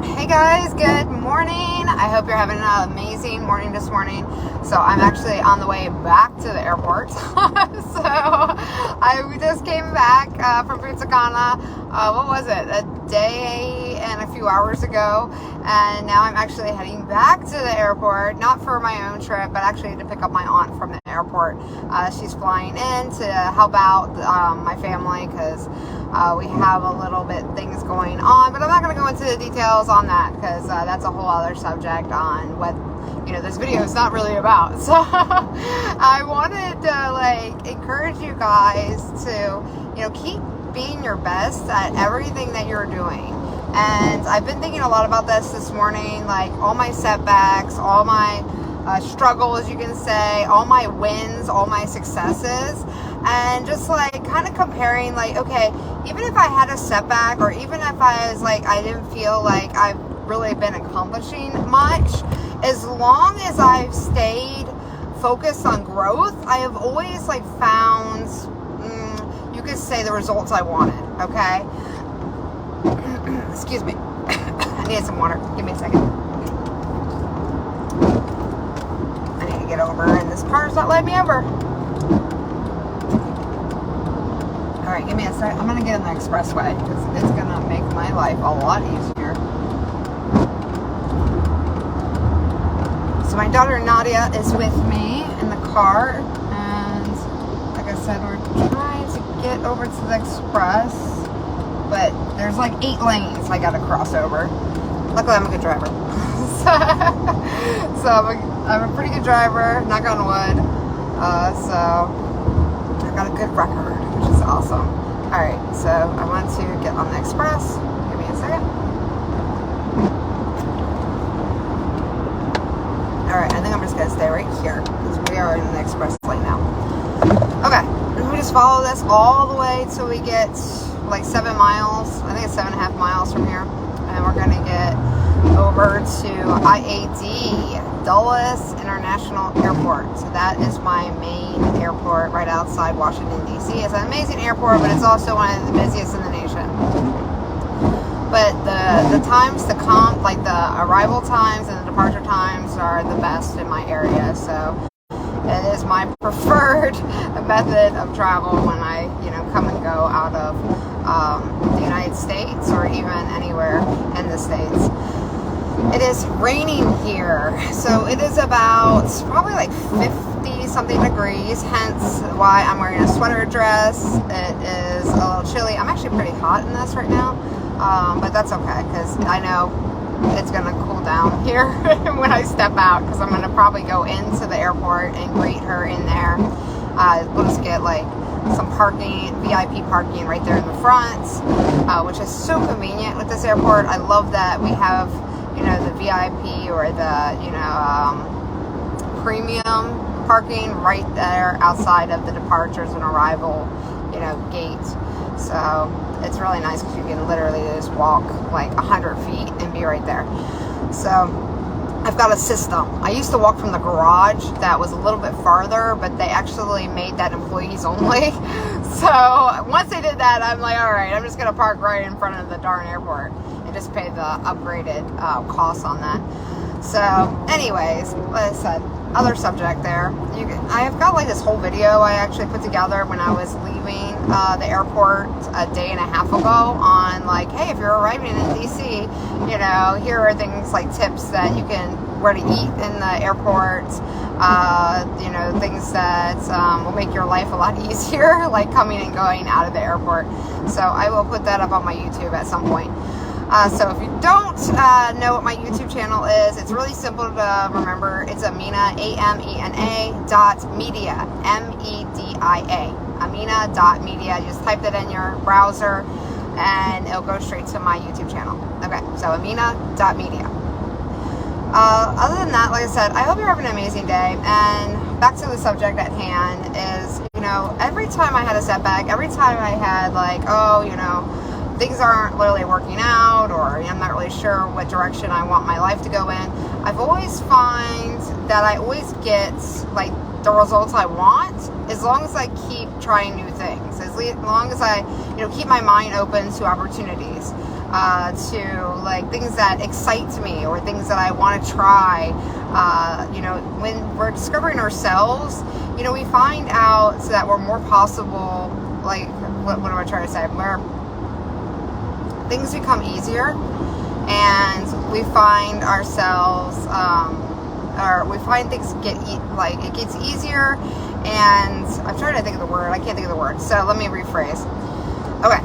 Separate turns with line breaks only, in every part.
Hey guys, good morning. I hope you're having an amazing morning this morning. So I'm actually on the way back to the airport. So I just came back from Punta Cana. What was it? A day and a few hours ago. And now I'm actually heading back to the airport, not for my own trip, but actually to pick up my aunt from the airport. She's flying in to help out my family because we have a little bit things going on, but I'm not going to go into the details on that because that's a whole other subject on what this video is not really about. So I wanted to encourage you guys to keep being your best at everything that you're doing. And I've been thinking a lot about this morning, like all my setbacks, all my struggles, you can say, all my wins, all my successes, and just kind of comparing, okay, even if I had a setback, or even if I was I didn't feel like I've really been accomplishing much, as long as I've stayed focused on growth, I have always found, you could say, the results I wanted. Okay. Excuse me. I need some water. Give me a second. I need to get over, and this car's not letting me over. Alright, give me a second. I'm going to get in the expressway because it's going to make my life a lot easier. So my daughter Nadia is with me in the car, and like I said, we're trying to get over to the express, but there's 8 lanes I got to cross over. Luckily, I'm a good driver. So I'm a pretty good driver, knock on wood. So I got a good record, which is awesome. Alright, so I want to get on the express. Give me a second. Alright, I think I'm just going to stay right here because we are in the express lane now. Okay, and we just follow this all the way till we get 7 miles. I think it's 7.5 miles from here. And we're going to get over to IAD, Dulles International Airport. So that is my main airport right outside Washington, D.C. It's an amazing airport, but it's also one of the busiest in the nation. But the times to come, the arrival times and the departure times, are the best in my area. So it is my preferred method of travel when I, come and go out of the United States or even anywhere in the States. It is raining here, so it is about probably 50 something degrees, hence why I'm wearing a sweater dress. It is a little chilly. I'm actually pretty hot in this right now, but that's okay because I know it's going to cool down here when I step out, because I'm going to probably go into the airport and greet her in there. We'll just get some parking, VIP parking right there in the front, which is so convenient with this airport. I love that we have the VIP or the premium parking right there outside of the departures and arrival gate. So it's really nice because you can literally just walk 100 feet and be right there. So I've got a system. I used to walk from the garage that was a little bit farther, but they actually made that employees only. So once they did that, I'm all right, I'm just going to park right in front of the darn airport and just pay the upgraded costs on that. So anyways, like I said, other subject there. I have got this whole video I actually put together when I was leaving the airport a day and a half ago on hey, if you're arriving in DC, here are things tips that you can, where to eat in the airport, things that will make your life a lot easier, coming and going out of the airport. So I will put that up on my YouTube at some point. So if you don't know what my YouTube channel is, it's really simple to remember. It's Amina, AMENA.media, MEDIA, Amina.media. You just type that in your browser and it'll go straight to my YouTube channel. Okay, so Amina.media. Other than that, like I said, I hope you're having an amazing day. And back to the subject at hand is, every time I had a setback, every time I had things aren't really working out, or I'm not really sure what direction I want my life to go in, I've always find that I always get the results I want, as long as I keep trying new things, as long as I keep my mind open to opportunities. to like things that excite me or things that I want to try. You know, when we're discovering ourselves, you know, we find out that we're more possible. Like, what am I trying to say? Where things become easier, and we find ourselves, or we find things it gets easier. And I'm trying to think of the word. I can't think of the word. So let me rephrase. Okay.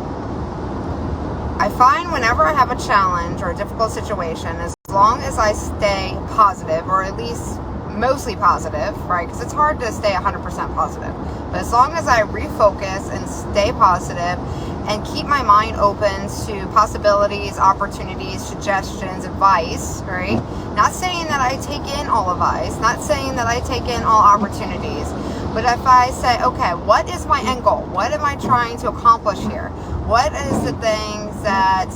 I find whenever I have a challenge or a difficult situation, as long as I stay positive, or at least mostly positive, right? Because it's hard to stay 100% positive. But as long as I refocus and stay positive and keep my mind open to possibilities, opportunities, suggestions, advice, right? Not saying that I take in all advice, not saying that I take in all opportunities, but if I say, okay, what is my end goal? What am I trying to accomplish here? What is the things that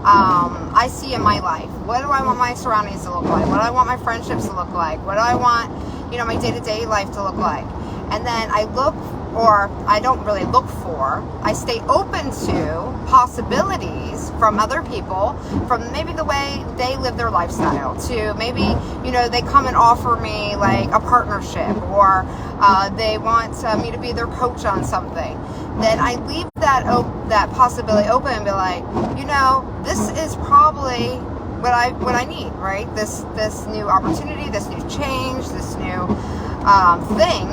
I see in my life? What do I want my surroundings to look like? What do I want my friendships to look like? What do I want, you know, my day-to-day life to look like? And then I look, or I don't really look for, I stay open to possibilities from other people, from maybe the way they live their lifestyle, to maybe, you know, they come and offer me like a partnership, or they want me to be their coach on something. Then I leave that possibility open and be like, you know, this is probably what I need, right? This new opportunity, this new change, this new thing,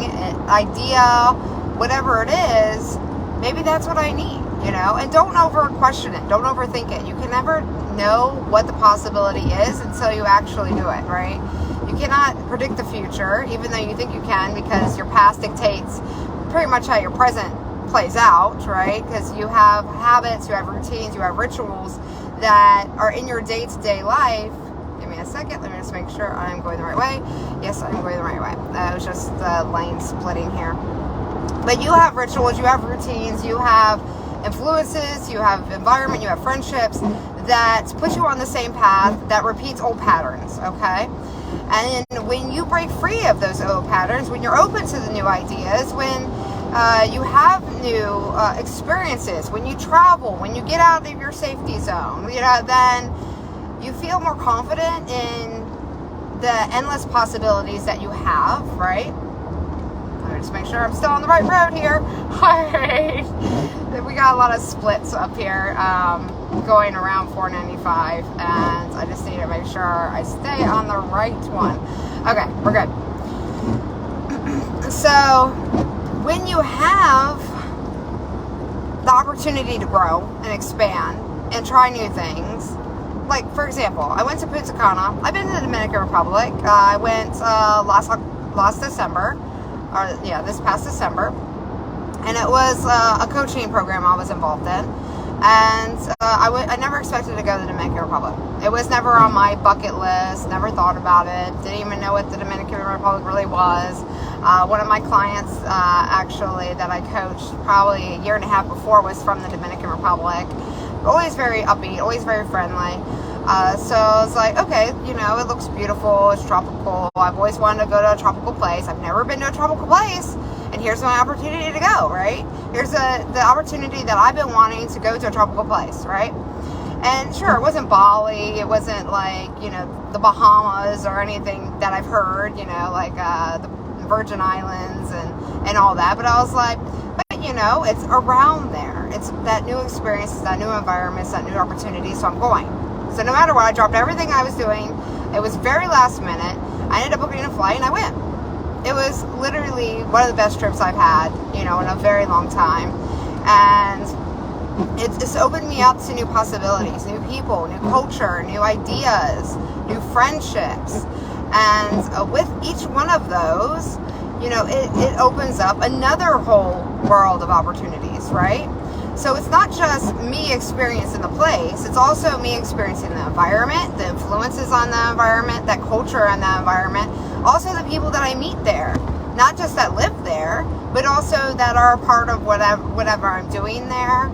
idea, whatever it is, maybe that's what I need, you know? And don't over question it. Don't overthink it. You can never know what the possibility is until you actually do it, right? You cannot predict the future, even though you think you can, because your past dictates pretty much how your present plays out, right? Because you have habits, you have routines, you have rituals that are in your day-to-day life. Give me a second. Let me just make sure I'm going the right way. Yes, I'm going the right way. It was just the lane splitting here. But you have rituals, you have routines, you have influences, you have environment, you have friendships that put you on the same path that repeats old patterns, okay? And when you break free of those old patterns, when you're open to the new ideas, when you have new experiences, when you travel, when you get out of your safety zone, you know, then you feel more confident in the endless possibilities that you have, right? Let me just make sure I'm still on the right road here. All right. We got a lot of splits up here going around 495, and I just need to make sure I stay on the right one. Okay, we're good. So when you have the opportunity to grow and expand and try new things, like for example, I went to Punta Cana. I've been to the Dominican Republic. I went last December, this past December, and it was a coaching program I was involved in. And I never expected to go to the Dominican Republic. It was never on my bucket list. Never thought about it. Didn't even know what the Dominican Republic really was. One of my clients, actually, that I coached probably a year and a half before was from the Dominican Republic. Always very upbeat, always very friendly. So I was like, okay, you know, it looks beautiful. It's tropical. I've always wanted to go to a tropical place. I've never been to a tropical place. And here's my opportunity to go, right? Here's the opportunity that I've been wanting to go to a tropical place, right? And sure, it wasn't Bali. It wasn't like, you know, the Bahamas or anything that I've heard, you know, like the Virgin Islands and all that. But I was like, but, you know, it's around there. It's that new experience, it's that new environment, it's that new opportunity, so I'm going. So no matter what, I dropped everything I was doing. It was very last minute. I ended up booking a flight and I went. It was literally one of the best trips I've had, you know, in a very long time. And it's opened me up to new possibilities, new people, new culture, new ideas, new friendships. And with each one of those, you know, it opens up another whole world of opportunities, right? So it's not just me experiencing the place, it's also me experiencing the environment, the influences on the environment, that culture and the environment, also the people that I meet there. Not just that live there, but also that are a part of whatever I'm doing there.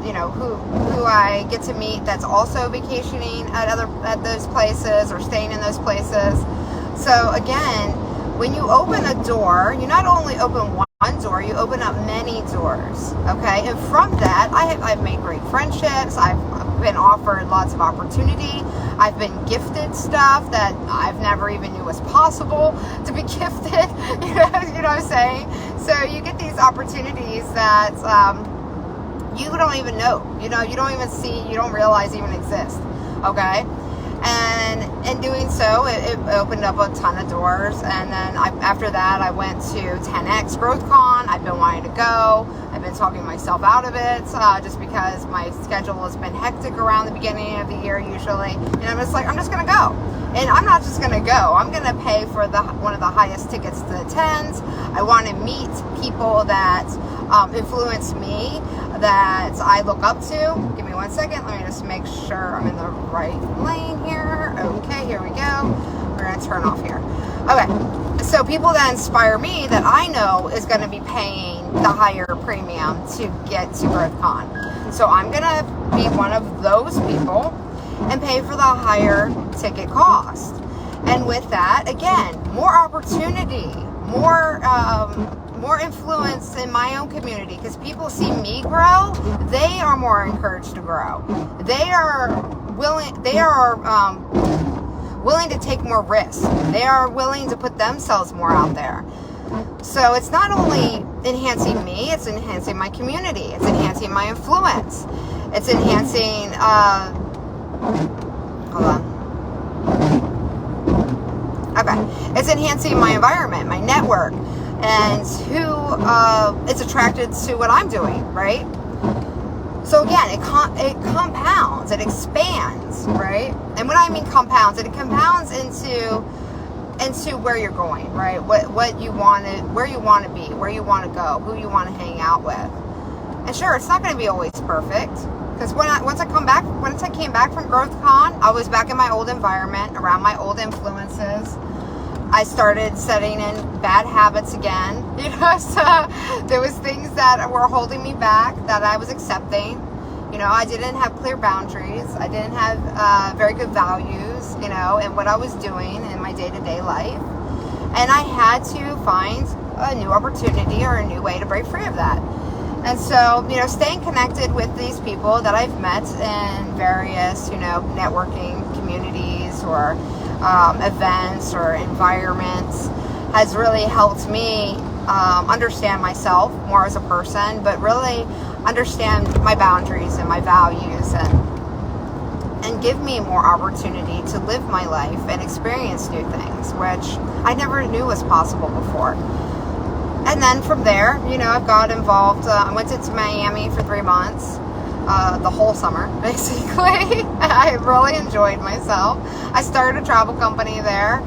You know, who I get to meet that's also vacationing at those places or staying in those places. So again, when you open a door, you not only open one door, you open up many doors, okay? And from that, I've made great friendships. I've been offered lots of opportunity. I've been gifted stuff that I've never even knew was possible to be gifted. You know what I'm saying? So you get these opportunities that you don't even know. You don't even see, you don't realize even exist. Okay? And in doing so, it opened up a ton of doors. And then after that, I went to 10X GrowthCon. I've been wanting to go. I've been talking myself out of it just because my schedule has been hectic around the beginning of the year usually. And I'm just like, I'm just going to go. And I'm not just going to go. I'm going to pay for one of the highest tickets to attend. I want to meet people that influence me, that I look up to. Give me 1 second. Let me just make sure I'm in the right lane here. Okay, here we go. We're going to turn off here. Okay, so people that inspire me that I know is going to be paying the higher premium to get to GrowthCon. So I'm going to be one of those people and pay for the higher ticket cost. And with that, again, more opportunity, more influence in my own community, because people see me grow, they are more encouraged to grow. They are willing to take more risks. They are willing to put themselves more out there. So it's not only enhancing me, it's enhancing my community. It's enhancing my influence. It's enhancing, hold on. Okay. It's enhancing my environment, my network, and who is attracted to what I'm doing, right? So again, it compounds, it expands, right? And when I mean compounds, it compounds into where you're going, right? What you want to, where you want to be, where you want to go, who you want to hang out with. And sure, it's not going to be always perfect, because once I came back from GrowthCon, I was back in my old environment, around my old influences. I started setting in bad habits again, so there was things that were holding me back that I was accepting. I didn't have clear boundaries. I didn't have very good values, in what I was doing in my day-to-day life. And I had to find a new opportunity or a new way to break free of that. And so, staying connected with these people that I've met in various, networking communities or events or environments has really helped me understand myself more as a person, but really understand my boundaries and my values, and give me more opportunity to live my life and experience new things, which I never knew was possible before. And then from there, I've got involved. I went to Miami for 3 months. The whole summer, basically. I really enjoyed myself. I started a travel company there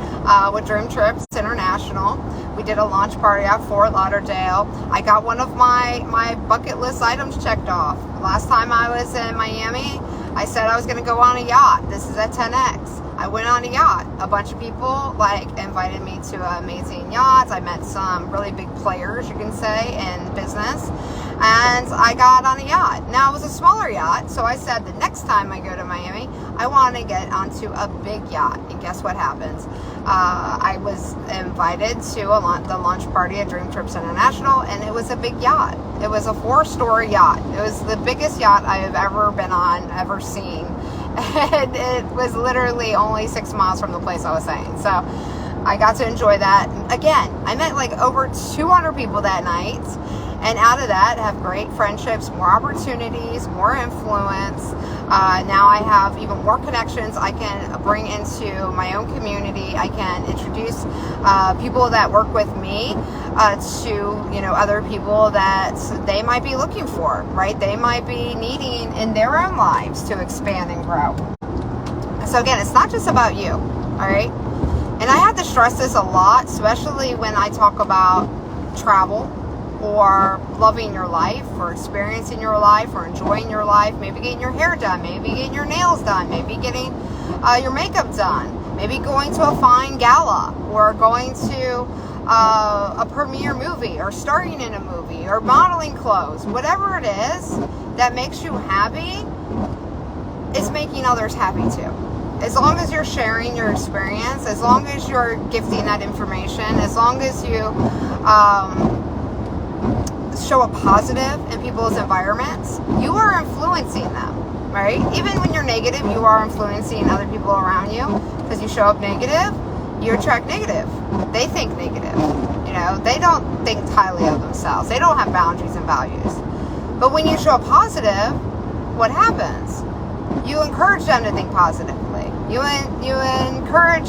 with Dream Trips International. We did a launch party at Fort Lauderdale. I got one of my bucket list items checked off. Last time I was in Miami, I said I was going to go on a yacht. This is at 10X. I went on a yacht. A bunch of people invited me to amazing yachts. I met some really big players, you can say, in business. And I got on a yacht. Now, it was a smaller yacht, so I said the next time I go to Miami, I want to get onto a big yacht. And guess what happens? I was invited to the launch party at Dream Trips International, and it was a big yacht. It was a 4-story yacht. It was the biggest yacht I have ever been on, ever seen. And it was literally only 6 miles from the place I was staying. So I got to enjoy that. Again, I met over 200 people that night. And out of that, have great friendships, more opportunities, more influence. Now I have even more connections I can bring into my own community. I can introduce people that work with me to other people that they might be looking for, right? They might be needing in their own lives to expand and grow. So again, it's not just about you, all right? And I have to stress this a lot, especially when I talk about travel, or loving your life, or experiencing your life, or enjoying your life, maybe getting your hair done, maybe getting your nails done, maybe getting your makeup done, maybe going to a fine gala, or going to a premiere movie, or starring in a movie, or modeling clothes. Whatever it is that makes you happy is making others happy too. As long as you're sharing your experience, as long as you're gifting that information, as long as you show a positive in people's environments, you are influencing them. right? Even when you're negative, you are influencing other people around you, because you show up negative, you attract negative. They think negative. You know, they don't think highly of themselves. They don't have boundaries and values. But when you show up positive, what happens? You encourage them to think positively. You encourage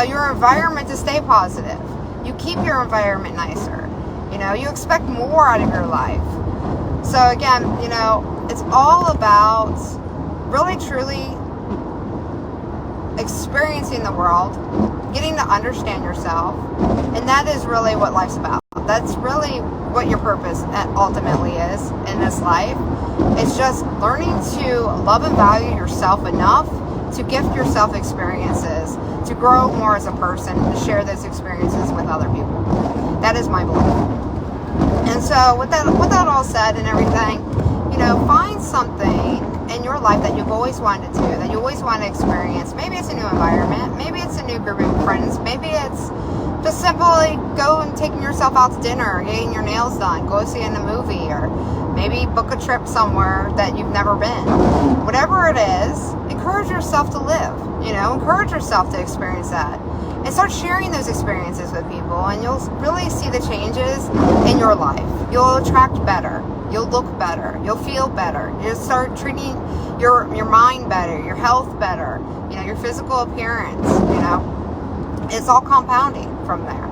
your environment to stay positive. You keep your environment nicer. You know, you expect more out of your life. So again, you know, it's all about really truly experiencing the world, getting to understand yourself, and that is really what life's about. That's really what your purpose ultimately is in this life. It's just learning to love and value yourself enough to gift yourself experiences, to grow more as a person, to share those experiences with other people. That is my belief. And so with that all said and everything, you know, find something in your life that you've always wanted to do, that you always want to experience. Maybe it's a new environment, maybe it's a new group of friends, maybe it's just simply go and taking yourself out to dinner, getting your nails done, go see a movie, or maybe book a trip somewhere that you've never been. Whatever it is, encourage yourself to live, you know, encourage yourself to experience that. And start sharing those experiences with people, and you'll really see the changes in your life. You'll attract better. You'll look better. You'll feel better. You'll start treating your mind better, your health better, you know, your physical appearance, you know. It's all compounding from there.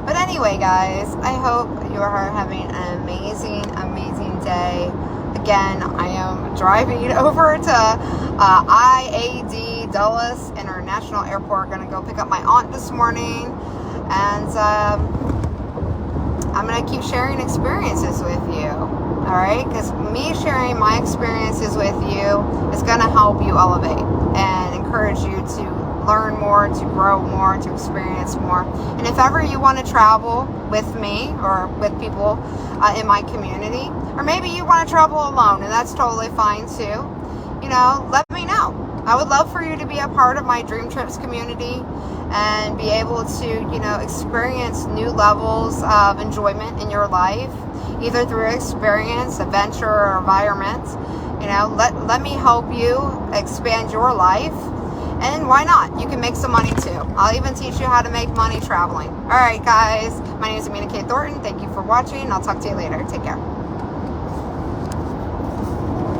But anyway, guys, I hope you are having an amazing, amazing day. Again, I am driving over to IAD Dulles International Airport. Going to go pick up my aunt this morning, and I'm going to keep sharing experiences with you. All right, because me sharing my experiences with you is going to help you elevate and encourage you to learn more, to grow more, to experience more. And if ever you want to travel with me or with people in my community, or maybe you want to travel alone, and that's totally fine too, you know, let me know. I would love for you to be a part of my Dream Trips community and be able to, you know, experience new levels of enjoyment in your life, either through experience, adventure, or environment. You know, let me help you expand your life. And why not? You can make some money too. I'll even teach you how to make money traveling. All right, guys. My name is Amina K. Thornton. Thank you for watching. I'll talk to you later. Take care.